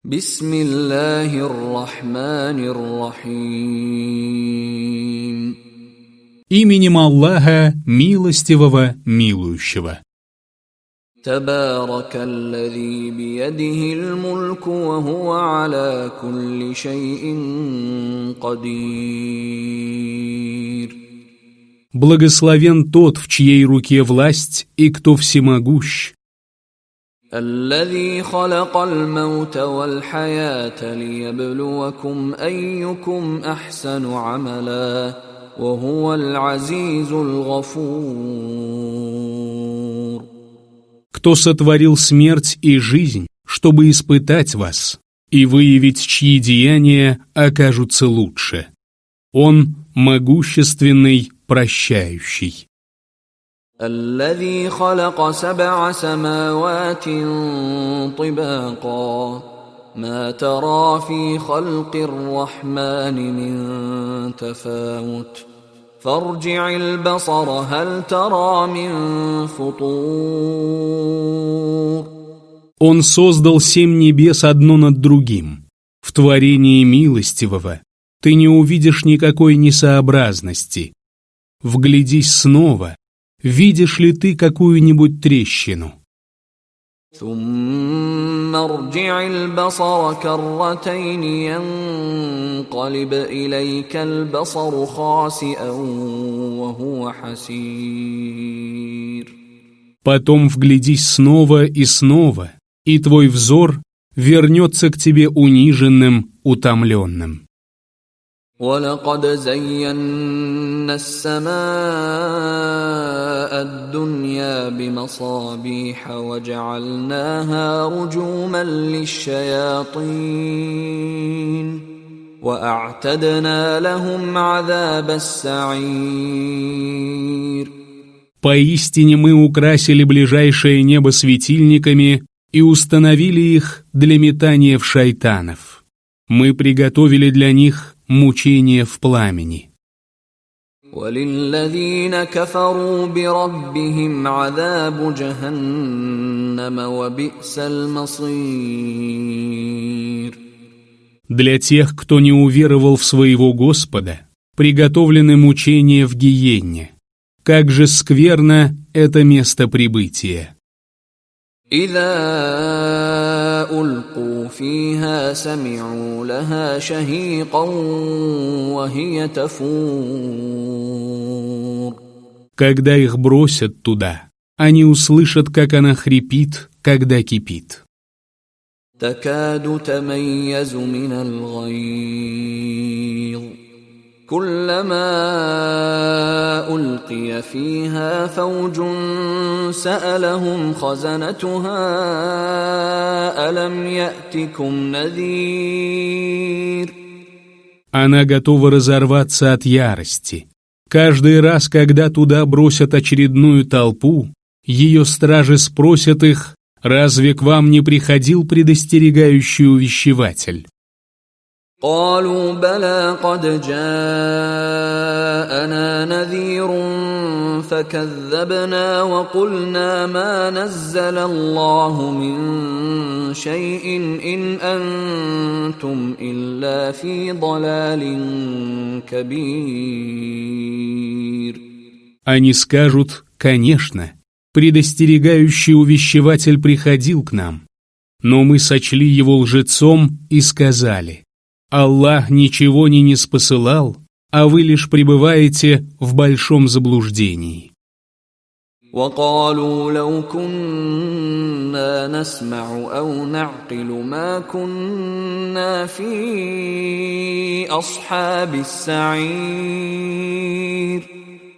Бисмиллахир рахманир рахим. Именем Аллаха, милостивого, милующего. Табаракаллази биядихил мульку ва хува аля кулли шайин кадир. Благословен тот, в чьей руке власть и кто всемогущ. الذي خلق الموت والحياة ليبلوكم أيكم أحسن عملا وهو العزيز الغفور. Кто сотворил смерть и жизнь, чтобы испытать вас и выявить, чьи деяния окажутся лучше. Он могущественный, прощающий. الذي خلق 7 سماوات طباقا ما ترى في خلق الرحمن من تفاوت فارجع البصر هل ترى من فطور. Он создал 7 небес одно над другим. В творении милостивого ты не увидишь никакой несообразности. Вглядись снова. Видишь ли ты какую-нибудь трещину? ثم ارجع البصر كرتين ينقلب إليك البصر خاسئا وهو حسير. Потом вглядись снова и снова, и твой взор вернется к тебе униженным, утомленным. ولقد زينا السماء الدنيا بمصابيح وجعلناها رجوما للشياطين وأعتدنا لهم عذاب السعير. Поистине мы украсили ближайшее небо светильниками и установили их для метания в шайтанов. Мы приготовили для них мучения в пламени. وَلِلَّذِينَ كَفَرُوا بِرَبِّهِمْ عَذَابُ جَهَنَّمَ وَبِئْسَ الْمَصِيرُ. Для тех, кто не уверовал в своего Господа, приготовлены мучения в гиенне. Как же скверно это место прибытия. إِذَا أُلْقُوا فِيهَا سَمِعُوا لَهَا شَهِيقًا وَهِيَ تَفُورُ. Когда их бросят туда, они услышат, как она хрипит, когда кипит. تَكَادُ تَمَيَّزُ مِنَ الْغَيْظِ كُلَّمَا أُلْقِيَ فِيهَا فَوْجٌ سَأَلَهُمْ خَزَنَتُهَا أَلَمْ يَأْتِكُمْ نَذِيرٌ. Она готова разорваться от ярости. Каждый раз, когда туда бросят очередную толпу, ее стражи спросят их: «Разве к вам не приходил предостерегающий увещеватель?» قالوا بلى قد جاءنا نذير فكذبنا وقلنا ما نزل الله من شيء إن أنتم إلا في ضلال كبير. Они скажут: «Конечно, предостерегающий увещеватель приходил к нам, но мы сочли его лжецом и сказали: Аллах ничего не ниспосылал, а вы лишь пребываете в большом заблуждении». وقالوا لو كنا نسمع أو نعقل ما كنا في أصحاب السعير.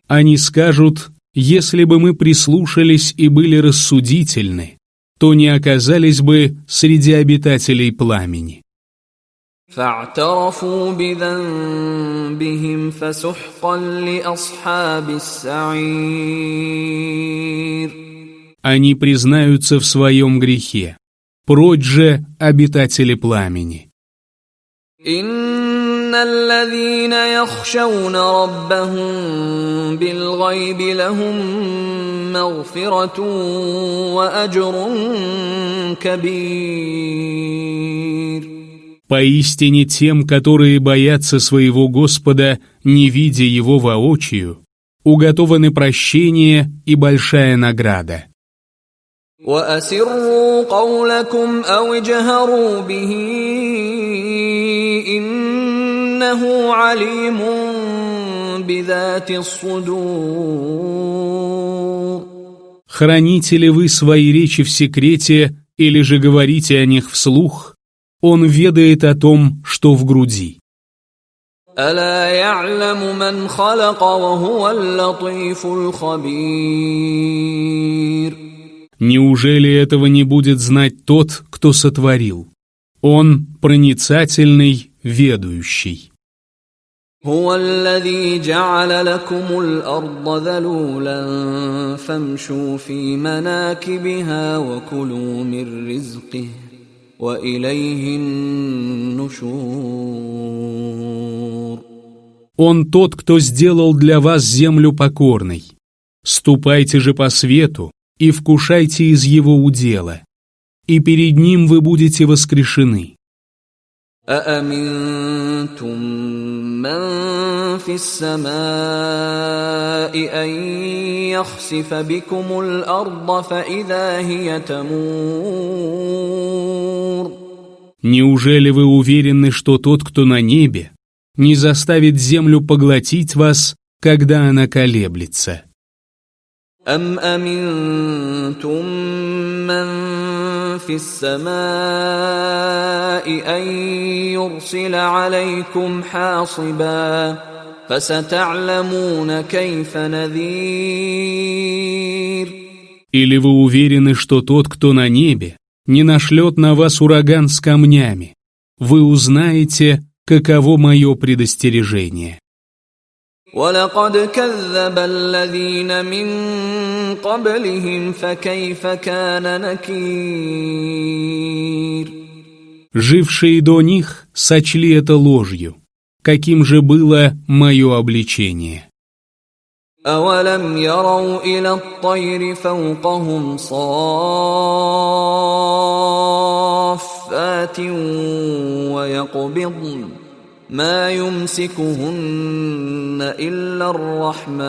Они скажут: «Если бы мы прислушались и были рассудительны, то не оказались бы среди обитателей пламени». فاعترفوا بذنبهم فسحقا لأصحاب السعير. Они признаются в своем грехе. Прочь же обитатели пламени. إن الذين يخشون ربهم بالغيب لهم مغفرة وأجر كبير. Поистине тем, которые боятся своего Господа, не видя Его воочию, уготованы прощение и большая награда. وَأَسِرُّوا قَوْلَكُمْ أَوْ اجْهَرُوا بِهِ إِنَّهُ عَلِيمٌ بِذَاتِ الصُّدُورِ. Храните ли вы свои речи в секрете, или же говорите о них вслух? Он ведает о том, что в груди. أَلَا يَعْلَمُ مَنْ خَلَقَ وَهُوَ اللَّطِيفُ الْخَبِيرُ. Неужели этого не будет знать тот, кто сотворил? Он проницательный, ведающий. هو الذي جعل لكم الأرض ذلولا فامشوا في مناكبها وكلوا من رزقه وإليه النشور. Он тот, кто сделал для вас землю покорной. Ступайте же по свету и вкушайте из его удела, и перед ним вы будете воскрешены. أأمنتم من في السماء أن يخسف بكم الأرض فإذا هي تمور. Неужели вы уверены, что тот, кто на небе, не заставит землю поглотить вас, когда она колеблется? أم أمنتم من في السماء أن يرسل عليكم حاصبا فستعلمون كيف نذير. Или вы уверены, что тот, кто на небе, не нашлет на вас ураган с камнями? Вы узнаете, каково мое предостережение. ولقد كذب الذين من قبلهم فكيف كان نكير. Жившие до них сочли это ложью. Каким же было мое обличение? أولم يروا إلى الطير فوقهم صافات ويقبضن ما يمسكهن إلا الرحمن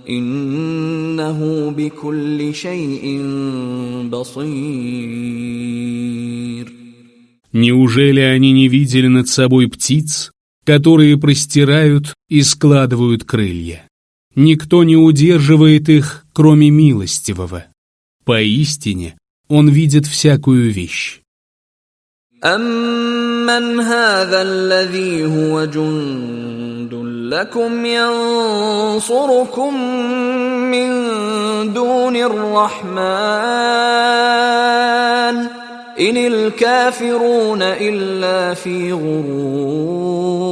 إنه بكل شيء بصير. Неужели они не видели над собой птиц, которые простирают и складывают крылья? Никто не удерживает их, кроме милостивого. Поистине, он видит всякую вещь. أَمَّنْ هَذَا الَّذِي هُوَ جُندٌ لَكُمْ يَنصُرُكُم مِّن دُونِ الرَّحْمَنِ إِنِ الْكَافِرُونَ إِلَّا فِي غُرُورٍ.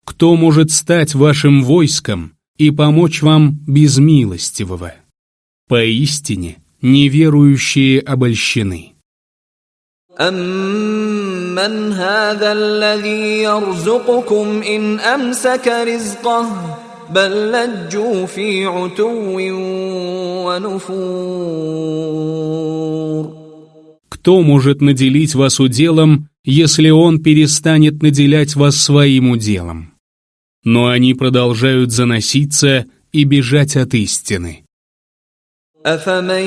Кто может стать вашим войском и помочь вам без милостивого? Поистине, неверующие обольщены. أَمَّنْ هَذَا الَّذِي يَرْزُقُكُمْ إِنْ أَمْسَكَ رِزْقَهُ بَل لَّجُّوا فِي عُتُوٍّ وَنُفُورٍ. Кто может наделить вас уделом, если он перестанет наделять вас своим уделом? Но они продолжают заноситься и бежать от истины. أَفَمَن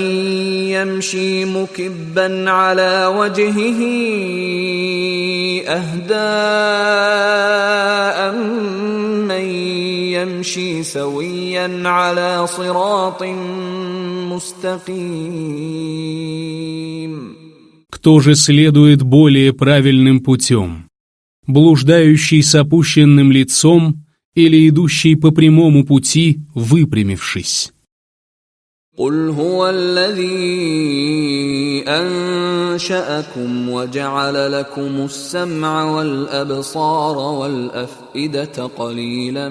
يَمْشِي مُكِبًّا عَلَى وَجْهِهِ أَهْدَىٰ أَمَّن يَمْشِي سَوِيًّا عَلَى صِرَاطٍ مُّسْتَقِيمٍ. Кто же следует более правильным путем? Блуждающий с опущенным лицом или идущий по прямому пути, выпрямившись? قُلْ هُوَ الَّذِي أَنشَأَكُمْ وَجَعَلَ لَكُمُ السَّمْعَ وَالْأَبْصَارَ وَالْأَفْئِدَةَ قَلِيلًا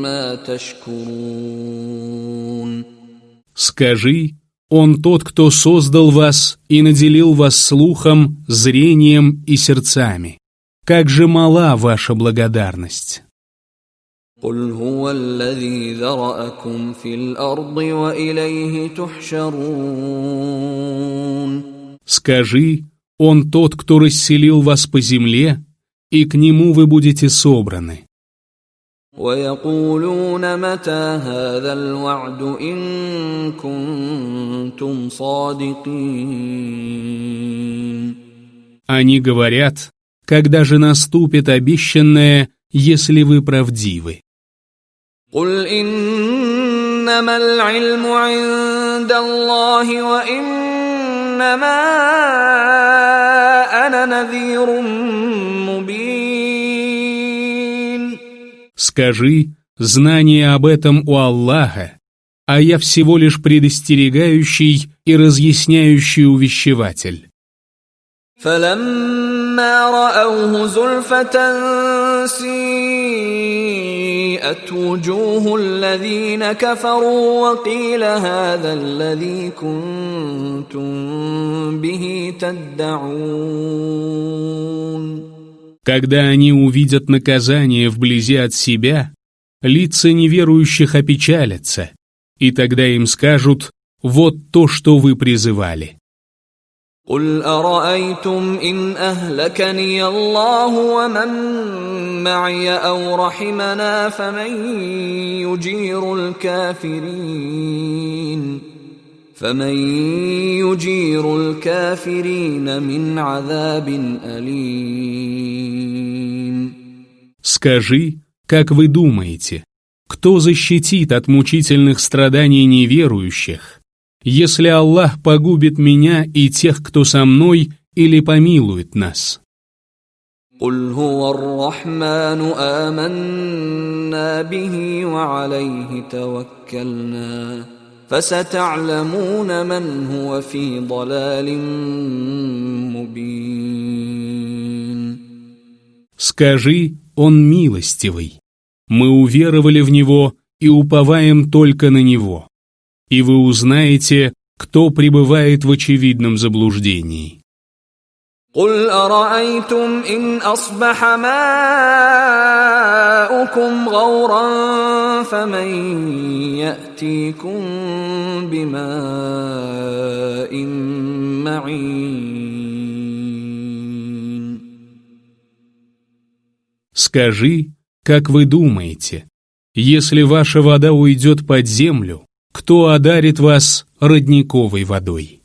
مَا تَشْكُرُونَ. Скажи, он тот, кто создал вас и наделил вас слухом, зрением и сердцами. Как же мала ваша благодарность! قُلْ هُوَ الَّذِي ذَرَأَكُمْ فِي الْأَرْضِ وَإِلَيْهِ تُحْشَرُونَ. Скажи, Он тот, кто расселил вас по земле, и к Нему вы будете собраны. ويقولون متى هذا الوعد إن كنتم صادقين. Они говорят, когда же наступит обещанное, если вы правдивы. قل إنما العلم عند الله وإنما أنا نذير مبين. Скажи, знание об этом у Аллаха, а я всего лишь предостерегающий и разъясняющий увещеватель. فلما رأوه زلفة سيئت وجوه الذين كفروا وقيل هذا الذي كنتم به تدعون. Когда они увидят наказание вблизи от себя, лица неверующих опечалятся, и тогда им скажут: «Вот то, что вы призывали». قل أرأيتم إن أهلكني الله ومن معي أو رحمنا فمن يجير الكافرين من عذاب أليم. Скажи, как вы думаете, кто защитит от мучительных страданий неверующих, если Аллах погубит меня и тех, кто со мной, или помилует нас? قل هو الرحمن آمنا به وعليه توكلنا فستعلمون من هو في ضلال مبين. Скажи, Он милостивый. Мы уверовали в Него и уповаем только на Него. И вы узнаете, кто пребывает в очевидном заблуждении. قل أرأيتم إن أصبح ماؤكم غورا فمن يأتيكم بماء معين. Скажи, как вы думаете, если ваша вода уйдет под землю, кто одарит вас родниковой водой?